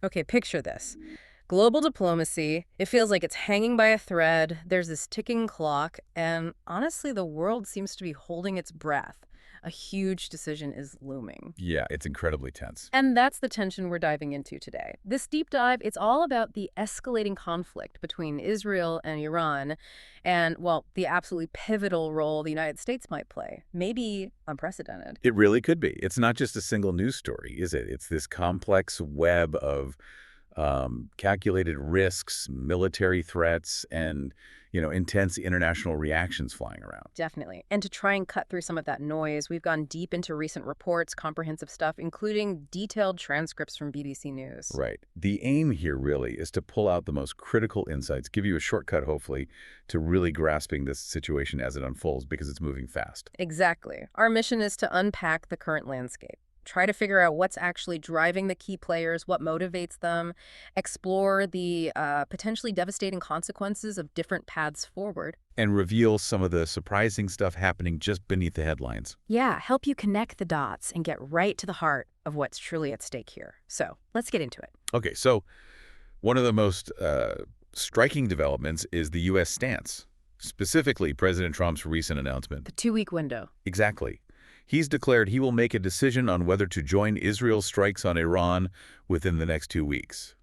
Okay, picture this. Global diplomacy, it feels like it's hanging by a thread. There's this ticking clock, and honestly, the world seems to be holding its breath. A huge decision is looming. Yeah, it's incredibly tense. And that's the tension we're diving into today. This deep dive, it's all about the escalating conflict between Israel and Iran and, well, the absolutely pivotal role the United States might play. Maybe unprecedented. It really could be. It's not just a single news story, is it? It's this complex web of calculated risks, military threats, and, intense international reactions flying around. Definitely. And to try and cut through some of that noise, we've gone deep into recent reports, comprehensive stuff, including detailed transcripts from BBC News. Right. The aim here really is to pull out the most critical insights, give you a shortcut, hopefully, to really grasping this situation as it unfolds because it's moving fast. Exactly. Our mission is to unpack the current landscape. Try to figure out what's actually driving the key players, what motivates them, explore the potentially devastating consequences of different paths forward. And reveal some of the surprising stuff happening just beneath the headlines. Yeah, help you connect the dots and get right to the heart of what's truly at stake here. So let's get into it. Okay, so one of the most striking developments is the U.S. stance, specifically President Trump's recent announcement. The 2-week window. Exactly. He's declared he will make a decision on whether to join Israel's strikes on Iran within the next 2 weeks.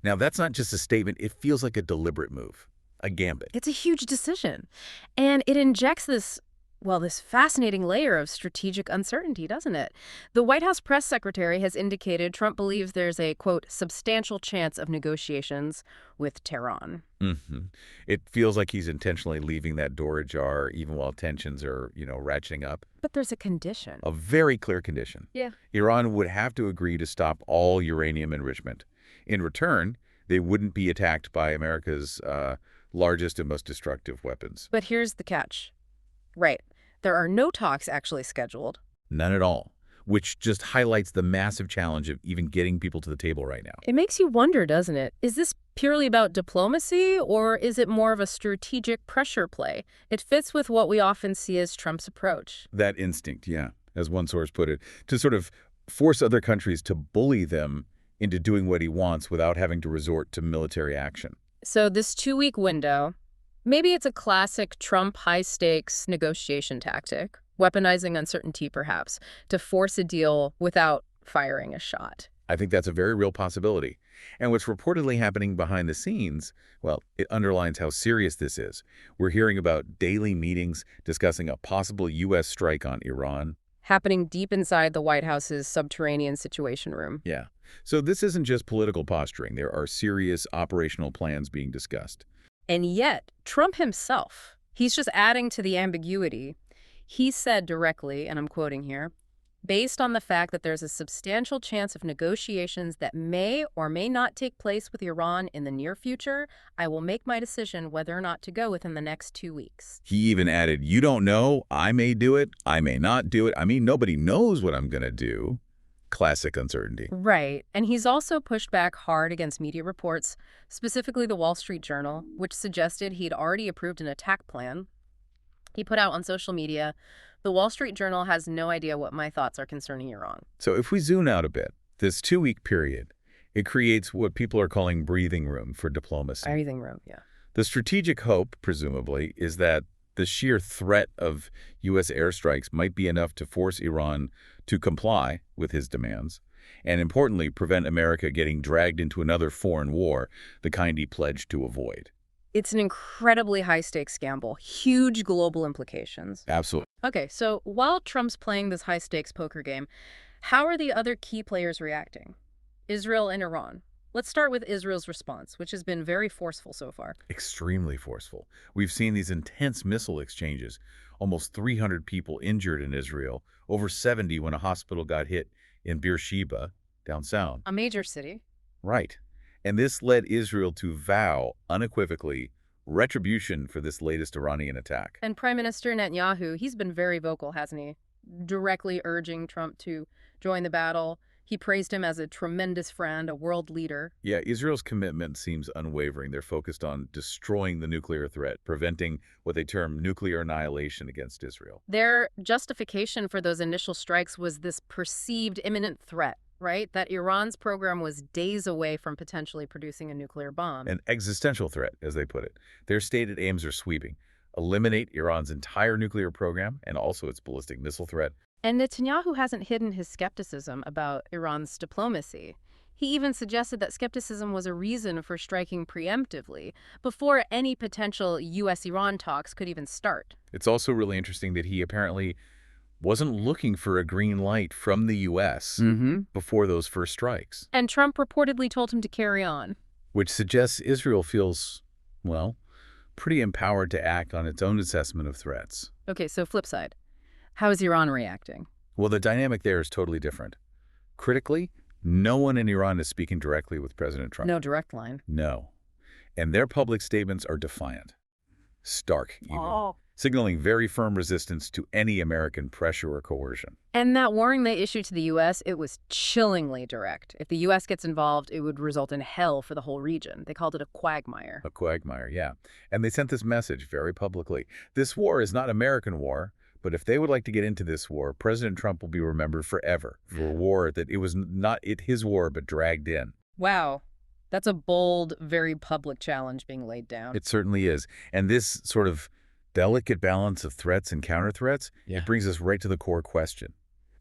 Now, that's not just a statement. It feels like a deliberate move, a gambit. It's a huge decision. And it injects this fascinating layer of strategic uncertainty, doesn't it? The White House press secretary has indicated Trump believes there's a, quote, substantial chance of negotiations with Tehran. It feels like he's intentionally leaving that door ajar even while tensions are, ratcheting up. But there's a condition. A very clear condition. Yeah. Iran would have to agree to stop all uranium enrichment. In return, they wouldn't be attacked by America's largest and most destructive weapons. But here's the catch. Right. There are no talks actually scheduled. None at all, which just highlights the massive challenge of even getting people to the table right now. It makes you wonder, doesn't it? Is this purely about diplomacy, or is it more of a strategic pressure play? It fits with what we often see as Trump's approach. That instinct, yeah, as one source put it, to sort of force other countries to bully them into doing what he wants without having to resort to military action. So this 2-week window, maybe it's a classic Trump high-stakes negotiation tactic, weaponizing uncertainty perhaps, to force a deal without firing a shot. I think that's a very real possibility. And what's reportedly happening behind the scenes, well, it underlines how serious this is. We're hearing about daily meetings discussing a possible U.S. strike on Iran. Happening deep inside the White House's subterranean situation room. Yeah. So this isn't just political posturing. There are serious operational plans being discussed. And yet, Trump himself, he's just adding to the ambiguity. He said directly, and I'm quoting here, based on the fact that there's a substantial chance of negotiations that may or may not take place with Iran in the near future, I will make my decision whether or not to go within the next 2 weeks. He even added, you don't know, I may do it, I may not do it. I mean, nobody knows what I'm going to do. Classic uncertainty. Right. And he's also pushed back hard against media reports, specifically the Wall Street Journal, which suggested he'd already approved an attack plan. He put out on social media, the Wall Street Journal has no idea what my thoughts are concerning Iran. So if we zoom out a bit, this 2-week period, it creates what people are calling breathing room for diplomacy. Breathing room, yeah. The strategic hope, presumably, is that the sheer threat of U.S. airstrikes might be enough to force Iran to comply with his demands, and importantly, prevent America getting dragged into another foreign war, the kind he pledged to avoid. It's an incredibly high-stakes gamble, huge global implications. Absolutely. Okay, so while Trump's playing this high-stakes poker game, how are the other key players reacting? Israel and Iran. Let's start with Israel's response, which has been very forceful so far. Extremely forceful. We've seen these intense missile exchanges. Almost 300 people injured in Israel, over 70 when a hospital got hit in Beersheba, down south. A major city. Right. And this led Israel to vow, unequivocally, retribution for this latest Iranian attack. And Prime Minister Netanyahu, he's been very vocal, hasn't he? Directly urging Trump to join the battle. He praised him as a tremendous friend, a world leader. Yeah, Israel's commitment seems unwavering. They're focused on destroying the nuclear threat, preventing what they term nuclear annihilation against Israel. Their justification for those initial strikes was this perceived imminent threat, right? That Iran's program was days away from potentially producing a nuclear bomb. An existential threat, as they put it. Their stated aims are sweeping. Eliminate Iran's entire nuclear program and also its ballistic missile threat. And Netanyahu hasn't hidden his skepticism about Iran's diplomacy. He even suggested that skepticism was a reason for striking preemptively, before any potential U.S.-Iran talks could even start. It's also really interesting that he apparently wasn't looking for a green light from the U.S. Before those first strikes. And Trump reportedly told him to carry on. Which suggests Israel feels, well, pretty empowered to act on its own assessment of threats. Okay, so flip side. How is Iran reacting? Well, the dynamic there is totally different. Critically, no one in Iran is speaking directly with President Trump. No direct line. No. And their public statements are defiant. Stark, even. Signaling very firm resistance to any American pressure or coercion. And that warning they issued to the U.S., it was chillingly direct. If the U.S. gets involved, it would result in hell for the whole region. They called it a quagmire. A quagmire, yeah. And they sent this message very publicly. This war is not American war, but if they would like to get into this war, President Trump will be remembered forever for a war that it was not his war, but dragged in. Wow. That's a bold, very public challenge being laid down. It certainly is. And this sort of delicate balance of threats and counter-threats, it brings us right to the core question.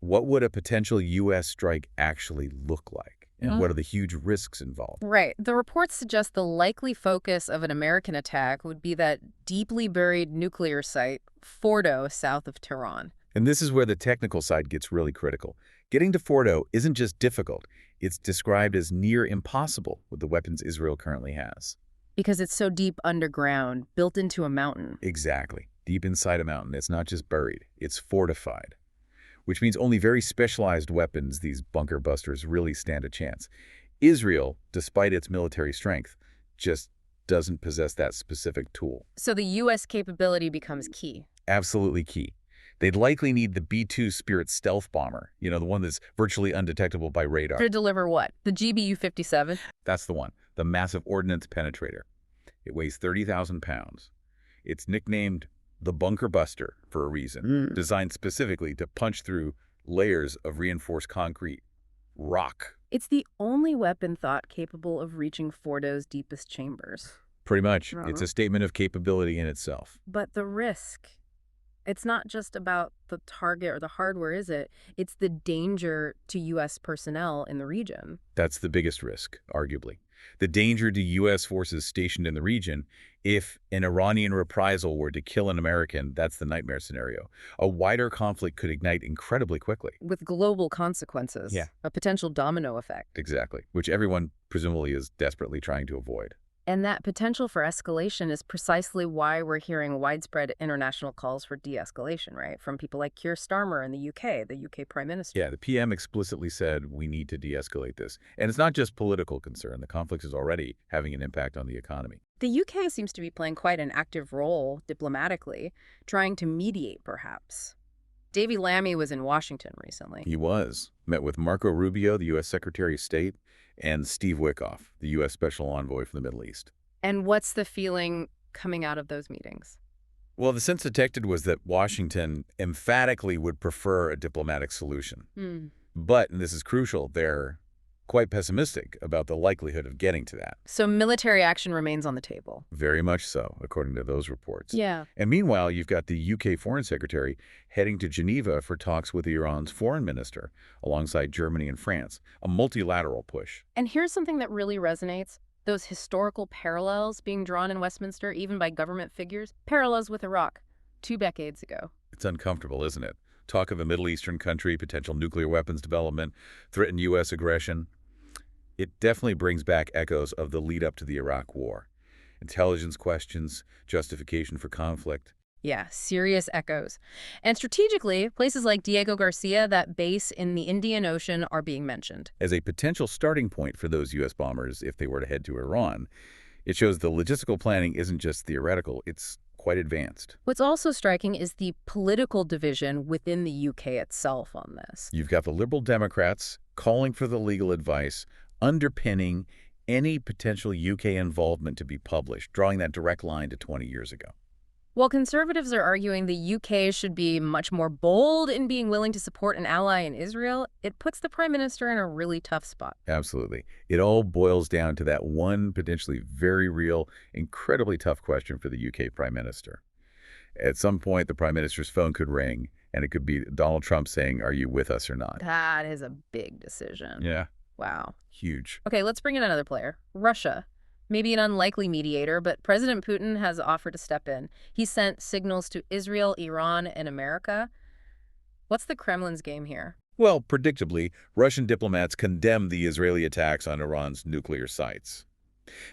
What would a potential U.S. strike actually look like? And what are the huge risks involved? Right. The reports suggest the likely focus of an American attack would be that deeply buried nuclear site, Fordo, south of Tehran. And this is where the technical side gets really critical. Getting to Fordo isn't just difficult. It's described as near impossible with the weapons Israel currently has. Because it's so deep underground, built into a mountain. Exactly. Deep inside a mountain. It's not just buried. It's fortified. Which means only very specialized weapons, these bunker busters, really stand a chance. Israel, despite its military strength, just doesn't possess that specific tool. So the U.S. capability becomes key. Absolutely key. They'd likely need the B-2 Spirit stealth bomber, the one that's virtually undetectable by radar. To deliver what? The GBU-57? That's the one, the massive ordnance penetrator. It weighs 30,000 pounds. It's nicknamed the Bunker Buster for a reason, designed specifically to punch through layers of reinforced concrete, rock. It's the only weapon thought capable of reaching Fordo's deepest chambers. Pretty much. It's a statement of capability in itself. But the risk, it's not just about the target or the hardware, is it? It's the danger to U.S. personnel in the region. That's the biggest risk, arguably. The danger to U.S. forces stationed in the region. If an Iranian reprisal were to kill an American, that's the nightmare scenario. A wider conflict could ignite incredibly quickly. With global consequences. Yeah. A potential domino effect. Exactly. Which everyone presumably is desperately trying to avoid. And that potential for escalation is precisely why we're hearing widespread international calls for de-escalation, right? From people like Keir Starmer in the UK Prime Minister. Yeah, the PM explicitly said we need to de-escalate this. And it's not just political concern. The conflict is already having an impact on the economy. The UK seems to be playing quite an active role diplomatically, trying to mediate, perhaps. Davy Lammy was in Washington recently. He was. Met with Marco Rubio, the U.S. Secretary of State, and Steve Witkoff, the U.S. Special Envoy for the Middle East. And what's the feeling coming out of those meetings? Well, the sense detected was that Washington emphatically would prefer a diplomatic solution. But, and this is crucial, they're quite pessimistic about the likelihood of getting to that. So military action remains on the table. Very much so, according to those reports. Yeah. And meanwhile, you've got the UK Foreign Secretary heading to Geneva for talks with Iran's foreign minister, alongside Germany and France, a multilateral push. And here's something that really resonates. Those historical parallels being drawn in Westminster, even by government figures, parallels with Iraq 2 decades ago. It's uncomfortable, isn't it? Talk of a Middle Eastern country, potential nuclear weapons development, threatened U.S. aggression. It definitely brings back echoes of the lead up to the Iraq War. Intelligence questions, justification for conflict. Yeah, serious echoes. And strategically, places like Diego Garcia, that base in the Indian Ocean, are being mentioned. As a potential starting point for those U.S. bombers if they were to head to Iran, it shows the logistical planning isn't just theoretical, it's quite advanced. What's also striking is the political division within the UK itself on this. You've got the Liberal Democrats calling for the legal advice, underpinning any potential UK involvement to be published, drawing that direct line to 20 years ago. Well, conservatives are arguing the UK should be much more bold in being willing to support an ally in Israel. It puts the prime minister in a really tough spot. Absolutely. It all boils down to that one potentially very real, incredibly tough question for the UK prime minister. At some point, the prime minister's phone could ring, and it could be Donald Trump saying, "Are you with us or not?" That is a big decision. Yeah. Wow. Huge. Okay, let's bring in another player. Russia. Maybe an unlikely mediator, but President Putin has offered to step in. He sent signals to Israel, Iran, and America. What's the Kremlin's game here? Well, predictably, Russian diplomats condemned the Israeli attacks on Iran's nuclear sites.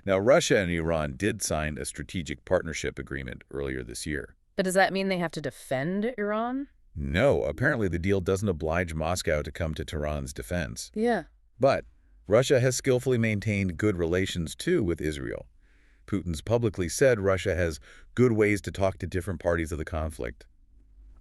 Now, Russia and Iran did sign a strategic partnership agreement earlier this year. But does that mean they have to defend Iran? No, apparently the deal doesn't oblige Moscow to come to Tehran's defense. Yeah. But Russia has skillfully maintained good relations, too, with Israel. Putin's publicly said Russia has good ways to talk to different parties of the conflict.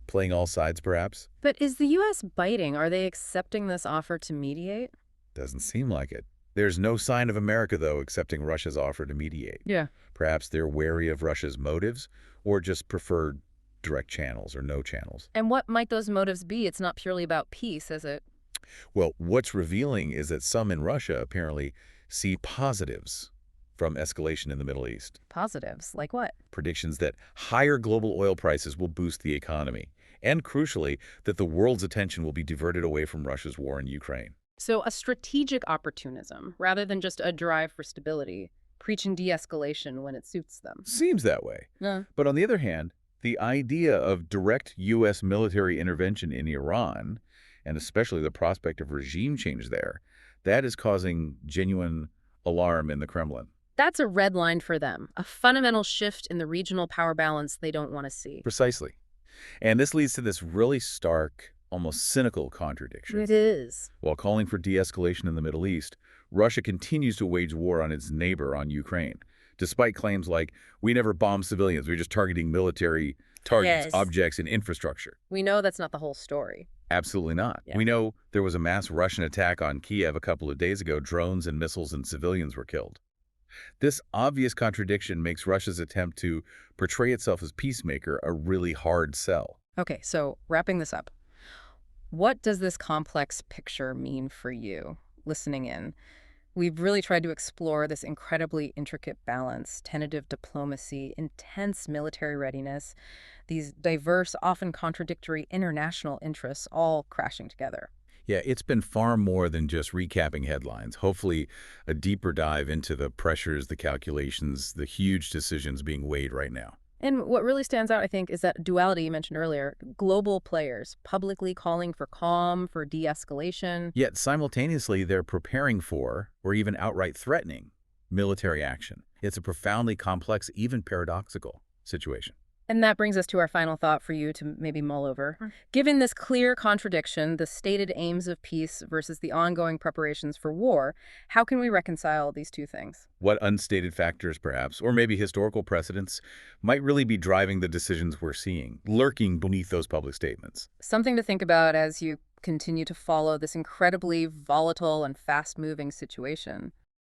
Playing all sides, perhaps? But is the U.S. biting? Are they accepting this offer to mediate? Doesn't seem like it. There's no sign of America, though, accepting Russia's offer to mediate. Yeah. Perhaps they're wary of Russia's motives, or just prefer direct channels or no channels. And what might those motives be? It's not purely about peace, is it? Well, what's revealing is that some in Russia apparently see positives from escalation in the Middle East. Positives? Like what? Predictions that higher global oil prices will boost the economy, and crucially, that the world's attention will be diverted away from Russia's war in Ukraine. So a strategic opportunism, rather than just a drive for stability, preaching de-escalation when it suits them. Seems that way. Yeah. But on the other hand, the idea of direct U.S. military intervention in Iran, and especially the prospect of regime change there, that is causing genuine alarm in the Kremlin. That's a red line for them, a fundamental shift in the regional power balance they don't want to see. Precisely. And this leads to this really stark, almost cynical contradiction. It is. While calling for de-escalation in the Middle East, Russia continues to wage war on its neighbor, on Ukraine, despite claims like, we never bombed civilians, we're just targeting military targets, Yes. objects, and infrastructure. We know that's not the whole story. Absolutely not. Yeah. We know there was a mass Russian attack on Kiev a couple of days ago. Drones and missiles and civilians were killed. This obvious contradiction makes Russia's attempt to portray itself as peacemaker a really hard sell. Okay, so wrapping this up, what does this complex picture mean for you, listening in? We've really tried to explore this incredibly intricate balance, tentative diplomacy, intense military readiness, these diverse, often contradictory international interests all crashing together. Yeah, it's been far more than just recapping headlines. Hopefully, a deeper dive into the pressures, the calculations, the huge decisions being weighed right now. And what really stands out, I think, is that duality you mentioned earlier, global players publicly calling for calm, for de-escalation. Yet simultaneously, they're preparing for, or even outright threatening, military action. It's a profoundly complex, even paradoxical situation. And that brings us to our final thought for you to maybe mull over. Given this clear contradiction, the stated aims of peace versus the ongoing preparations for war, how can we reconcile these two things? What unstated factors, perhaps, or maybe historical precedents, might really be driving the decisions we're seeing, lurking beneath those public statements? Something to think about as you continue to follow this incredibly volatile and fast-moving situation.